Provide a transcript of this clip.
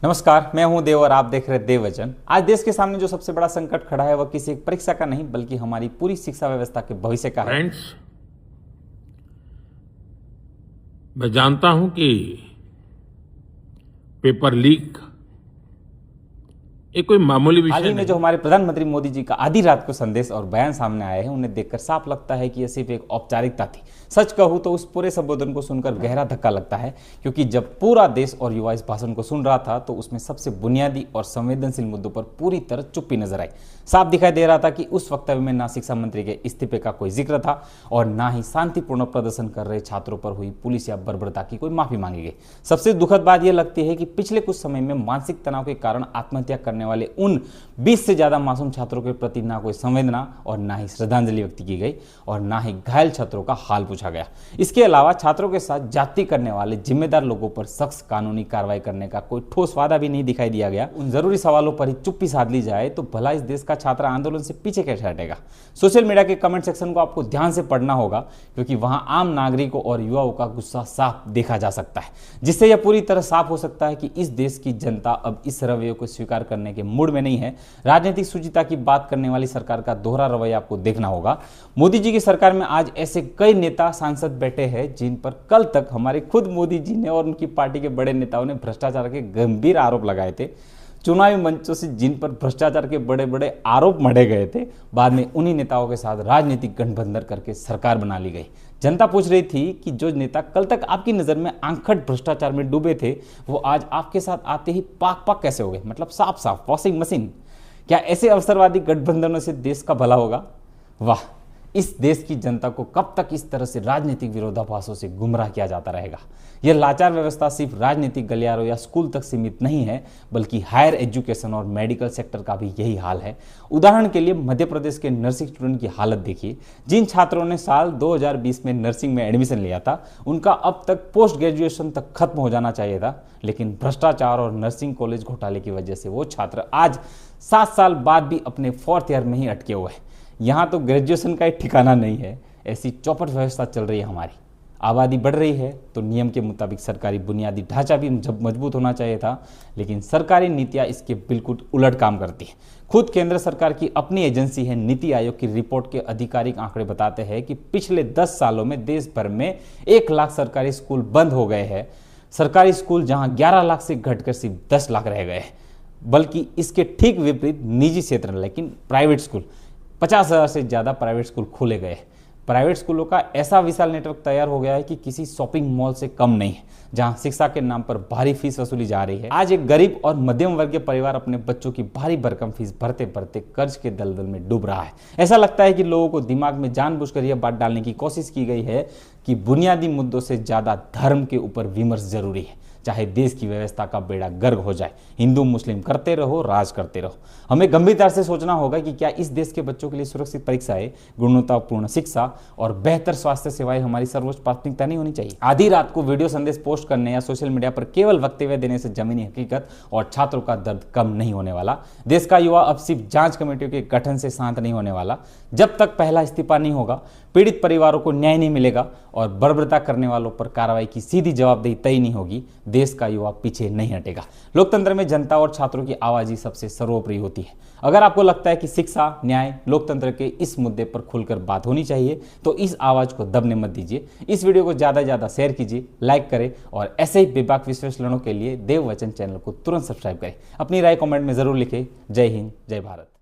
नमस्कार, मैं हूं देव और आप देख रहे हैं देव वचन। आज देश के सामने जो सबसे बड़ा संकट खड़ा है वह किसी एक परीक्षा का नहीं बल्कि हमारी पूरी शिक्षा व्यवस्था के भविष्य का है। फ्रेंड्स, मैं जानता हूं कि पेपर लीक ये कोई मामूली हाल विषय ही में जो नहीं। हमारे प्रधानमंत्री मोदी जी का आधी रात को संदेश और बयान सामने आए हैं उन्हें देखकर साफ लगता है कि यह सिर्फ एक औपचारिकता थी। सच कहूं तो उस पूरे संबोधन को सुनकर गहरा धक्का लगता है, क्योंकि जब पूरा देश और युवा इस भाषण को सुन रहा था तो उसमें सबसे बुनियादी और संवेदनशील मुद्दों पर पूरी तरह चुप्पी नजर आई। साफ दिखाई दे रहा था कि उस वक्तव्य में ना शिक्षा मंत्री के इस्तीफे का कोई जिक्र था और ना ही शांतिपूर्ण प्रदर्शन कर रहे छात्रों पर हुई पुलिस या बर्बरता की कोई माफी मांगी गई। सबसे दुखद बात यह लगती है कि पिछले कुछ समय में मानसिक तनाव के कारण आत्महत्या करने वाले उन 20 से ज्यादा मासूम छात्रों के प्रति ना कोई संवेदना और ना ही श्रद्धांजलि व्यक्त की गई और ना ही घायल छात्रों का हाल पूछा गया। इसके अलावा छात्रों के साथ जाति करने वाले जिम्मेदार लोगों पर सख्त कानूनी कार्रवाई करने का कोई ठोस वादा भी नहीं दिखाई दिया गया। उन जरूरी सवालों पर ही चुप्पी साध ली जाए तो भला इस देश का छात्र आंदोलन से पीछे कैसे हटेगा। सोशल मीडिया के कमेंट सेक्शन को आपको ध्यान से पढ़ना होगा, क्योंकि वहां आम नागरिकों और युवाओं का गुस्सा साफ देखा जा सकता है, जिससे यह पूरी तरह साफ हो सकता है कि इस देश की जनता अब इस रवैये को स्वीकार करने के मूड में नहीं है। राजनीतिक शुचिता की बात करने वाली सरकार का दोहरा रवैया आपको देखना होगा। मोदी जी की सरकार में आज ऐसे कई नेता सांसद बैठे हैं जिन पर कल तक हमारे खुद मोदी जी ने और उनकी पार्टी के बड़े नेताओं ने भ्रष्टाचार के गंभीर आरोप लगाए थे। चुनावी मंचों से जिन पर भ्रष्टाचार के बड़े बड़े आरोप मढ़े गए थे, बाद में उन्हीं नेताओं के साथ राजनीतिक गठबंधन करके सरकार बना ली गई। जनता पूछ रही थी कि जो नेता कल तक आपकी नजर में आंखट भ्रष्टाचार में डूबे थे वो आज आपके साथ आते ही पाक पाक कैसे हो गए, मतलब साफ साफ वॉशिंग मशीन। क्या ऐसे अवसरवादी गठबंधनों से देश का भला होगा? वाह, इस देश की जनता को कब तक इस तरह से राजनीतिक विरोधाभासों से गुमराह किया जाता रहेगा। यह लाचार व्यवस्था सिर्फ राजनीतिक गलियारों या स्कूल तक सीमित नहीं है, बल्कि हायर एजुकेशन और मेडिकल सेक्टर का भी यही हाल है। उदाहरण के लिए मध्य प्रदेश के नर्सिंग स्टूडेंट की हालत देखिए। जिन छात्रों ने साल 2020 में नर्सिंग में एडमिशन लिया था उनका अब तक पोस्ट ग्रेजुएशन तक खत्म हो जाना चाहिए था, लेकिन भ्रष्टाचार और नर्सिंग कॉलेज घोटाले की वजह से वो छात्र आज 7 साल बाद भी अपने 4th ईयर में ही अटके हुए हैं। यहाँ तो ग्रेजुएशन का एक ठिकाना नहीं है। ऐसी चौपट व्यवस्था चल रही है हमारी। आबादी बढ़ रही है तो नियम के मुताबिक सरकारी बुनियादी ढांचा भी मजबूत होना चाहिए था, लेकिन सरकारी नीतियां इसके बिल्कुल उलट काम करती हैं। खुद केंद्र सरकार की अपनी एजेंसी है नीति आयोग की रिपोर्ट के आधिकारिक आंकड़े बताते हैं कि पिछले 10 सालों में देश भर में 1 लाख सरकारी स्कूल बंद हो गए हैं। सरकारी स्कूल जहां 11 लाख से घटकर सिर्फ 10 लाख रह गए हैं। बल्कि इसके ठीक विपरीत निजी क्षेत्र लेकिन प्राइवेट स्कूल 50,000 से ज़्यादा प्राइवेट स्कूल खोले गए। प्राइवेट स्कूलों का ऐसा विशाल नेटवर्क तैयार हो गया है कि किसी शॉपिंग मॉल से कम नहीं है, जहां शिक्षा के नाम पर भारी फीस वसूली जा रही है। आज एक गरीब और मध्यम वर्गीय परिवार अपने बच्चों की भारी भरकम फीस भरते भरते कर्ज के दलदल में डूब रहा है। ऐसा लगता है कि लोगों को दिमाग में जानबूझकर यह बात डालने की कोशिश की गई है कि बुनियादी मुद्दों से ज़्यादा धर्म के ऊपर विमर्श जरूरी है, चाहे देश की व्यवस्था का बेड़ा गर्क हो जाए। हिंदू मुस्लिम करते रहो, राज करते रहो। हमें गंभीरता से सोचना होगा कि क्या इस देश के बच्चों के लिए सुरक्षित परीक्षाएं, गुणवत्तापूर्ण शिक्षा और बेहतर स्वास्थ्य सेवाएं हमारी सर्वोच्च प्राथमिकता नहीं होनी चाहिए। आधी रात को वीडियो संदेश पोस्ट करने या सोशल मीडिया पर केवल वक्तव्य देने से जमीनी हकीकत और छात्रों का दर्द कम नहीं होने वाला। देश का युवा अब सिर्फ जांच कमेटियों के गठन से शांत नहीं होने वाला। जब तक पहला इस्तीफा नहीं होगा, पीड़ित परिवारों को न्याय नहीं मिलेगा और बर्बरता करने वालों पर कार्रवाई की सीधी जवाबदेही तय नहीं होगी, देश का युवा पीछे नहीं हटेगा। लोकतंत्र में जनता और छात्रों की आवाज ही सबसे सर्वोपरि होती है। अगर आपको लगता है कि शिक्षा, न्याय, लोकतंत्र के इस मुद्दे पर खुलकर बात होनी चाहिए तो इस आवाज को दबने मत दीजिए। इस वीडियो को ज्यादा से ज्यादा शेयर कीजिए, लाइक करें और ऐसे ही बेबाक विश्लेषणों के लिए देव वचन चैनल को तुरंत सब्सक्राइब करें। अपनी राय कमेंट में जरूर लिखें। जय हिंद, जय भारत।